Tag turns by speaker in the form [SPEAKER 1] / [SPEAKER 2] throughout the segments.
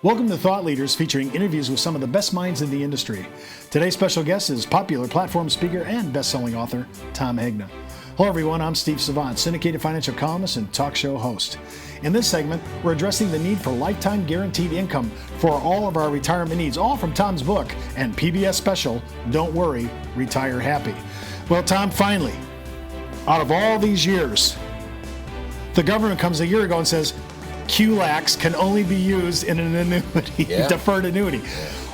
[SPEAKER 1] Welcome to Thought Leaders, featuring interviews with some of the best minds in the industry. Today's special guest is popular platform speaker and best-selling author, Tom Hegna. Hello everyone, I'm Steve Savant, syndicated financial columnist and talk show host. In this segment, we're addressing the need for lifetime guaranteed income for all of our retirement needs, all from Tom's book and PBS special, Don't Worry, Retire Happy. Well, Tom, finally, out of all these years, the government comes a year ago and says, QLACs can only be used in an annuity, deferred annuity.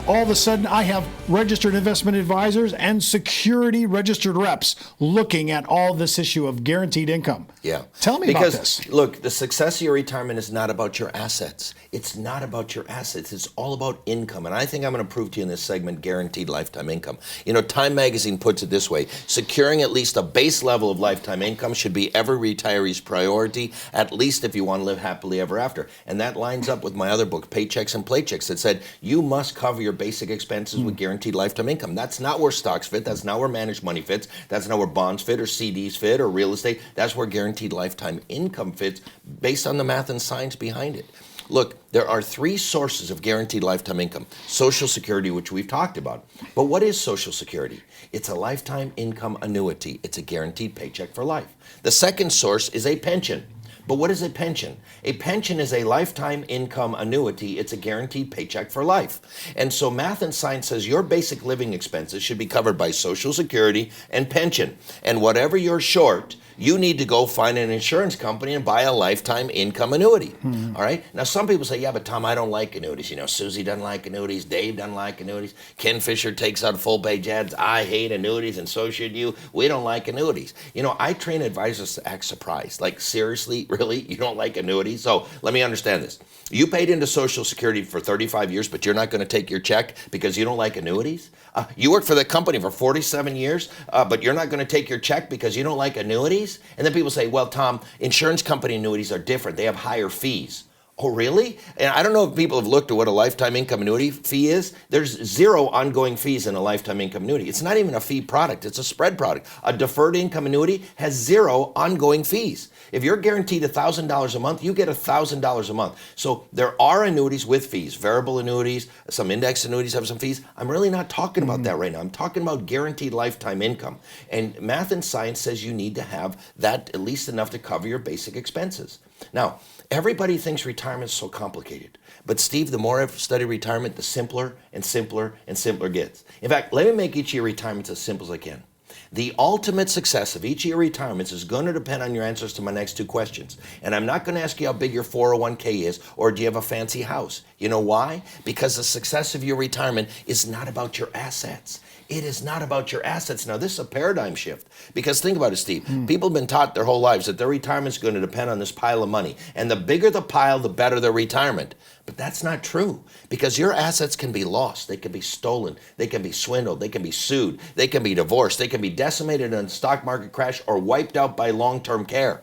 [SPEAKER 1] All of a sudden, I have registered investment advisors and security registered reps looking at all this issue of guaranteed income.
[SPEAKER 2] Yeah.
[SPEAKER 1] Tell me about this.
[SPEAKER 2] Because, look, the success of your retirement is not about your assets. It's not about your assets. It's all about income. And I think I'm going to prove to you in this segment guaranteed lifetime income. You know, Time Magazine puts it this way: securing at least a base level of lifetime income should be every retiree's priority, at least if you want to live happily ever after. And that lines up with my other book, Paychecks and Playchecks, that said you must cover your basic expenses with guaranteed lifetime income. That's not where stocks fit. That's not where managed money fits. That's not where bonds fit or CDs fit or real estate. That's where guaranteed lifetime income fits based on the math and science behind it. Look, there are three sources of guaranteed lifetime income. Social Security, which we've talked about. But what is Social Security? It's a lifetime income annuity. It's a guaranteed paycheck for life. The second source is a pension. But what is a pension? A pension is a lifetime income annuity. It's a guaranteed paycheck for life. And so math and science says your basic living expenses should be covered by Social Security and pension. And whatever you're short, you need to go find an insurance company and buy a lifetime income annuity. All right? Now, some people say, yeah, but Tom, I don't like annuities. You know, Susie doesn't like annuities. Dave doesn't like annuities. Ken Fisher takes out full-page ads. I hate annuities, and so should you. We don't like annuities. You know, I train advisors to act surprised. Like, seriously, really? You don't like annuities? So let me understand this. You paid into Social Security for 35 years, but you're not going to take your check because you don't like annuities? You worked for the company for 47 years, but you're not going to take your check because you don't like annuities? And then people say, well, Tom, insurance company annuities are different. They have higher fees. Oh, really? And I don't know if people have looked at what a lifetime income annuity fee is. There's zero ongoing fees in a lifetime income annuity. It's not even a fee product. It's a spread product. A deferred income annuity has zero ongoing fees. If you're guaranteed $1,000 a month, you get $1,000 a month. So there are annuities with fees, variable annuities, some index annuities have some fees. I'm really not talking about that right now. I'm talking about guaranteed lifetime income. And math and science says you need to have that at least enough to cover your basic expenses. Now, everybody thinks retirement is so complicated. But Steve, the more I study retirement, the simpler and simpler and simpler it gets. In fact, let me make each of your retirements as simple as I can. The ultimate success of each of your retirements is going to depend on your answers to my next two questions. And I'm not going to ask you how big your 401k is or do you have a fancy house. You know why? Because the success of your retirement is not about your assets. It is not about your assets. Now, this is a paradigm shift. Because think about it, Steve. People have been taught their whole lives that their retirement is going to depend on this pile of money. And the bigger the pile, the better their retirement. But that's not true. Because your assets can be lost. They can be stolen. They can be swindled. They can be sued. They can be divorced. They can be decimated in a stock market crash or wiped out by long-term care.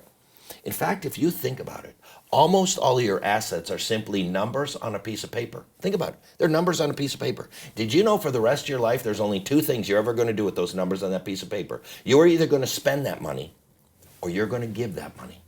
[SPEAKER 2] In fact, if you think about it, almost all of your assets are simply numbers on a piece of paper. Think about it. They're numbers on a piece of paper. Did you know for the rest of your life, there's only two things you're ever going to do with those numbers on that piece of paper? You're either going to spend that money or you're going to give that money.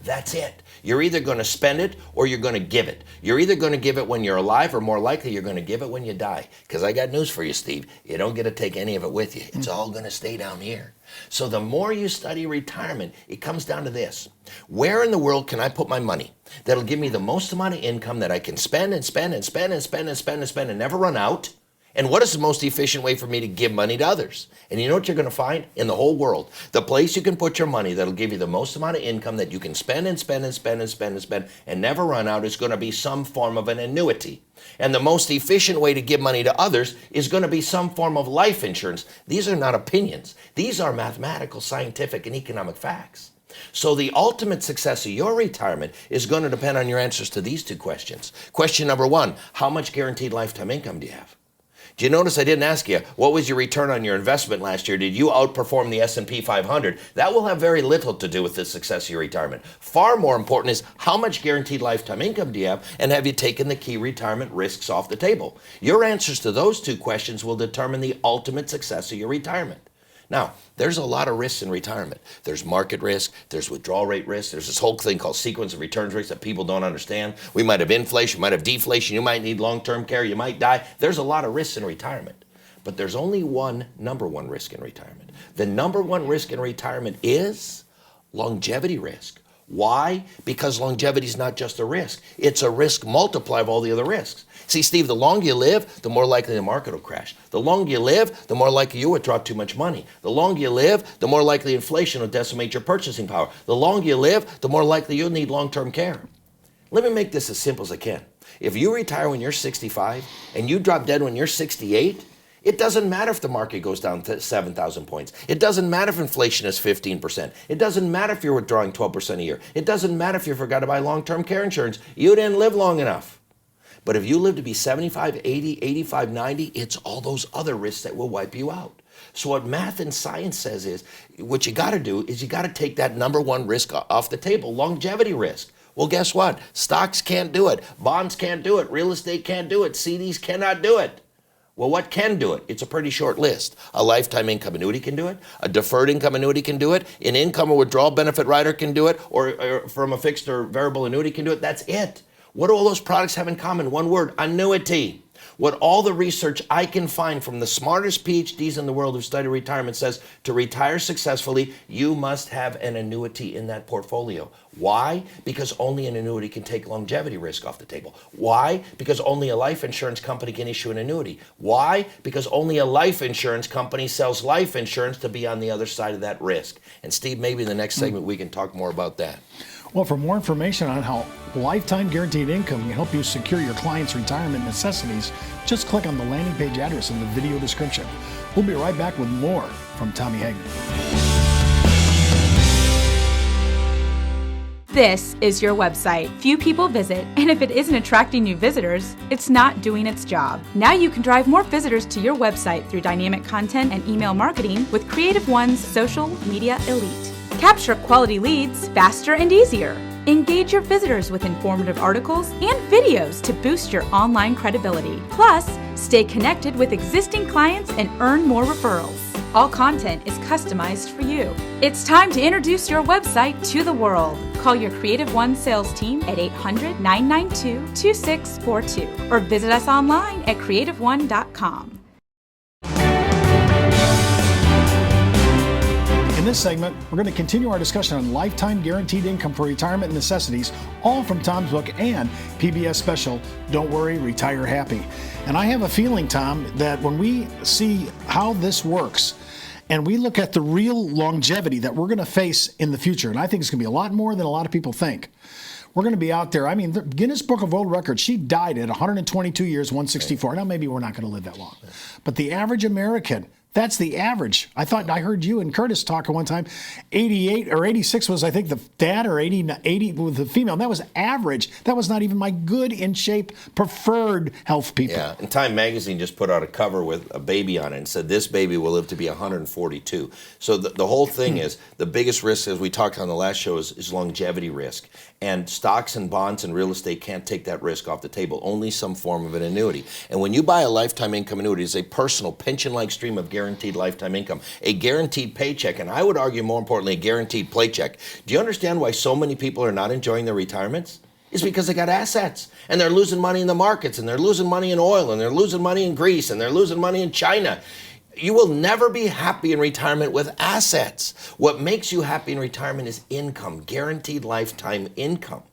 [SPEAKER 2] That's it. You're either going to spend it or you're going to give it. You're either going to give it when you're alive or more likely you're going to give it when you die. Because I got news for you, Steve. You don't get to take any of it with you. It's all going to stay down here. So the more you study retirement, it comes down to this. Where in the world can I put my money that'll give me the most amount of income that I can spend and spend and spend and spend and spend and spend and never run out? And what is the most efficient way for me to give money to others? And you know what you're going to find in the whole world? The place you can put your money that'll give you the most amount of income that you can spend and spend and spend and spend and spend and never run out is going to be some form of an annuity. And the most efficient way to give money to others is going to be some form of life insurance. These are not opinions. These are mathematical, scientific, and economic facts. So the ultimate success of your retirement is going to depend on your answers to these two questions. Question number one, how much guaranteed lifetime income do you have? Do you notice I didn't ask you, what was your return on your investment last year? Did you outperform the S&P 500? That will have very little to do with the success of your retirement. Far more important is how much guaranteed lifetime income do you have, and have you taken the key retirement risks off the table? Your answers to those two questions will determine the ultimate success of your retirement. Now, there's a lot of risks in retirement. There's market risk, there's withdrawal rate risk, there's this whole thing called sequence of returns risk that people don't understand. We might have inflation, we might have deflation, you might need long-term care, you might die. There's a lot of risks in retirement. But there's only one number one risk in retirement. The number one risk in retirement is longevity risk. Why? Because longevity is not just a risk. It's a risk multiplier of all the other risks. See, Steve, the longer you live, the more likely the market will crash. The longer you live, the more likely you withdraw too much money. The longer you live, the more likely inflation will decimate your purchasing power. The longer you live, the more likely you'll need long-term care. Let me make this as simple as I can. If you retire when you're 65 and you drop dead when you're 68, it doesn't matter if the market goes down to 7,000 points. It doesn't matter if inflation is 15%. It doesn't matter if you're withdrawing 12% a year. It doesn't matter if you forgot to buy long-term care insurance. You didn't live long enough. But if you live to be 75, 80, 85, 90, it's all those other risks that will wipe you out. So what math and science says is, what you got to do is you got to take that number one risk off the table, longevity risk. Well, guess what? Stocks can't do it. Bonds can't do it. Real estate can't do it. CDs cannot do it. Well, what can do it? It's a pretty short list. A lifetime income annuity can do it. A deferred income annuity can do it. An income or withdrawal benefit rider can do it. Or from a fixed or variable annuity can do it. That's it. What do all those products have in common? One word, annuity. What all the research I can find from the smartest PhDs in the world who study retirement says, to retire successfully, you must have an annuity in that portfolio. Why? Because only an annuity can take longevity risk off the table. Why? Because only a life insurance company can issue an annuity. Why? Because only a life insurance company sells life insurance to be on the other side of that risk. And Steve, maybe in the next segment we can talk more about that.
[SPEAKER 1] Well, for more information on how lifetime guaranteed income can help you secure your clients' retirement necessities, just click on the landing page address in the video description. We'll be right back with more from Tommy Hagner.
[SPEAKER 3] This is your website. Few people visit, and if it isn't attracting new visitors, it's not doing its job. Now you can drive more visitors to your website through dynamic content and email marketing with CreativeOne's Social Media Elite. Capture quality leads faster and easier. Engage your visitors with informative articles and videos to boost your online credibility. Plus, stay connected with existing clients and earn more referrals. All content is customized for you. It's time to introduce your website to the world. Call your CreativeOne sales team at 800-992-2642 or visit us online at creativeone.com.
[SPEAKER 1] In this segment, we're going to continue our discussion on lifetime guaranteed income for retirement necessities, all from Tom's book and PBS special, Don't Worry, Retire Happy. And I have a feeling, Tom, that when we see how this works and we look at the real longevity that we're going to face in the future, and I think it's going to be a lot more than a lot of people think. We're going to be out there. I mean, the Guinness Book of World Records, she died at 122 years, 164. Now, maybe we're not going to live that long. But the average American, that's the average. I heard you and Curtis talk at one time. 88 or 86 was, I think, the dad, or 80 with the female. That was average. That was not even my good, in shape, preferred health people.
[SPEAKER 2] Yeah, and Time Magazine just put out a cover with a baby on it and said this baby will live to be 142. So the whole thing is, the biggest risk, as we talked on the last show, is longevity risk. And stocks and bonds and real estate can't take that risk off the table, only some form of an annuity. And when you buy a lifetime income annuity, it's a personal pension-like stream of guaranteed lifetime income, a guaranteed paycheck, and I would argue more importantly, a guaranteed paycheck. Do you understand why so many people are not enjoying their retirements? It's because they got assets, and they're losing money in the markets, and they're losing money in oil, and they're losing money in Greece, and they're losing money in China. You will never be happy in retirement with assets. What makes you happy in retirement is income, guaranteed lifetime income.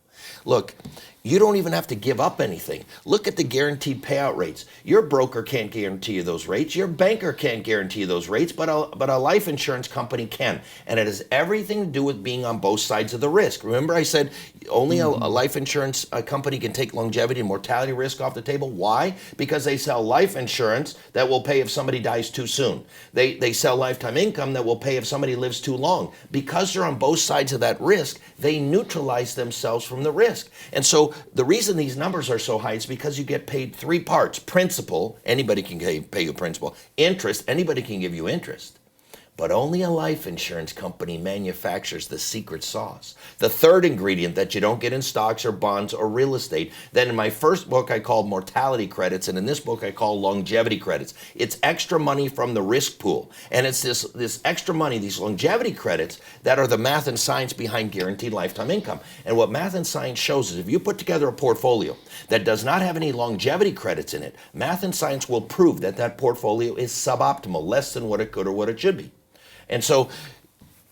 [SPEAKER 2] Look, you don't even have to give up anything. Look at the guaranteed payout rates. Your broker can't guarantee you those rates. Your banker can't guarantee you those rates, but a life insurance company can. And it has everything to do with being on both sides of the risk. Remember I said only a life insurance company can take longevity and mortality risk off the table. Why? Because they sell life insurance that will pay if somebody dies too soon. They sell lifetime income that will pay if somebody lives too long. Because they're on both sides of that risk, they neutralize themselves from the risk. And so the reason these numbers are so high is because you get paid three parts. Principal, anybody can pay you principal. Interest, anybody can give you interest. But only a life insurance company manufactures the secret sauce. The third ingredient that you don't get in stocks or bonds or real estate, that in my first book I called mortality credits, and in this book I call longevity credits. It's extra money from the risk pool. And it's this extra money, these longevity credits, that are the math and science behind guaranteed lifetime income. And what math and science shows is if you put together a portfolio that does not have any longevity credits in it, math and science will prove that that portfolio is suboptimal, less than what it could or what it should be. And so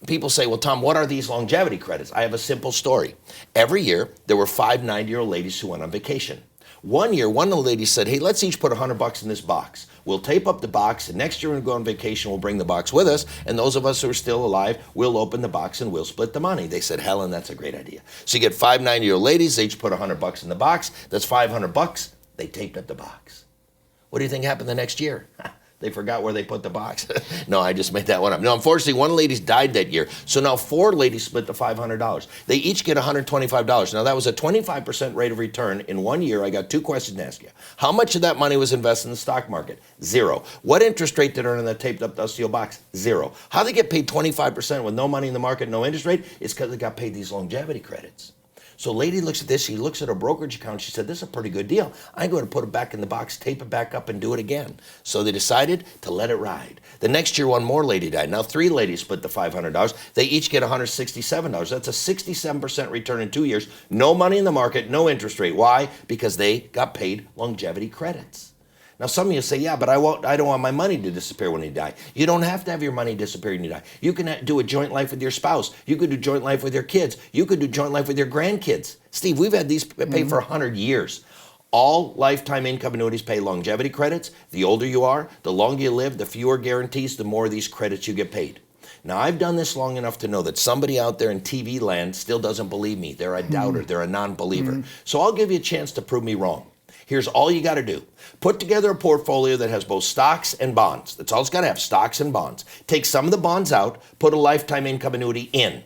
[SPEAKER 2] people say, well, Tom, what are these longevity credits? I have a simple story. Every year, there were 5 90-year-old ladies who went on vacation. One year, one of the ladies said, hey, let's each put $100 in this box. We'll tape up the box, and next year when we go on vacation, we'll bring the box with us, and those of us who are still alive, we'll open the box and we'll split the money. They said, Helen, that's a great idea. So you get 5 90-year-old ladies, they each put $100 in the box. That's $500. They taped up the box. What do you think happened the next year? They forgot where they put the box. No, I just made that one up. No, unfortunately, one lady died that year. So now 4 ladies split the $500. They each get $125. Now, that was a 25% rate of return. In 1 year, I got 2 questions to ask you. How much of that money was invested in the stock market? 0. What interest rate did it earn in that taped up dust seal box? 0. How they get paid 25% with no money in the market, no interest rate? It's because they got paid these longevity credits. So a lady looks at this, she looks at her brokerage account, she said, this is a pretty good deal. I'm going to put it back in the box, tape it back up, and do it again. So they decided to let it ride. The next year, one more lady died. Now 3 ladies split the $500. They each get $167. That's a 67% return in 2 years. No money in the market, no interest rate. Why? Because they got paid longevity credits. Now, some of you say, yeah, but I don't want my money to disappear when you die. You don't have to have your money disappear when you die. You can do a joint life with your spouse. You could do joint life with your kids. You could do joint life with your grandkids. Steve, we've had these paid for 100 years. All lifetime income annuities pay longevity credits. The older you are, the longer you live, the fewer guarantees, the more of these credits you get paid. Now, I've done this long enough to know that somebody out there in TV land still doesn't believe me. They're a doubter. They're a non-believer. So I'll give you a chance to prove me wrong. Here's all you got to do. Put together a portfolio that has both stocks and bonds. That's all it's got to have, stocks and bonds. Take some of the bonds out, put a lifetime income annuity in.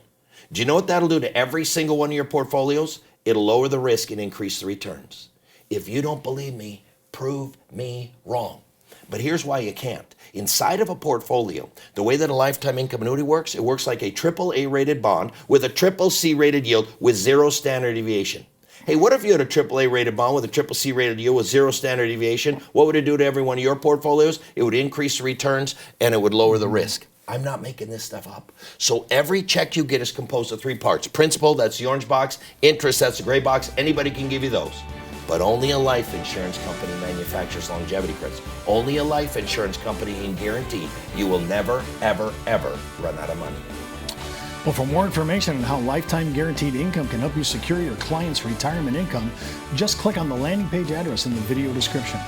[SPEAKER 2] Do you know what that'll do to every single one of your portfolios? It'll lower the risk and increase the returns. If you don't believe me, prove me wrong. But here's why you can't. Inside of a portfolio, the way that a lifetime income annuity works, it works like a AAA rated bond with a CCC rated yield with 0 standard deviation. Hey, what if you had a AAA rated bond with a CCC rated yield with 0 standard deviation? What would it do to every one of your portfolios? It would increase the returns and it would lower the risk. I'm not making this stuff up. So every check you get is composed of 3 parts. Principal, that's the orange box. Interest, that's the gray box. Anybody can give you those. But only a life insurance company manufactures longevity credits. Only a life insurance company can guarantee you will never, ever, ever run out of money.
[SPEAKER 1] Well, for more information on how lifetime guaranteed income can help you secure your client's retirement income, just click on the landing page address in the video description.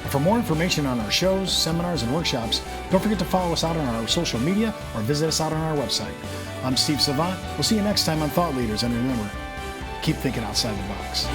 [SPEAKER 1] For more information on our shows, seminars, and workshops, don't forget to follow us out on our social media or visit us out on our website. I'm Steve Savant. We'll see you next time on Thought Leaders, and remember, keep thinking outside the box.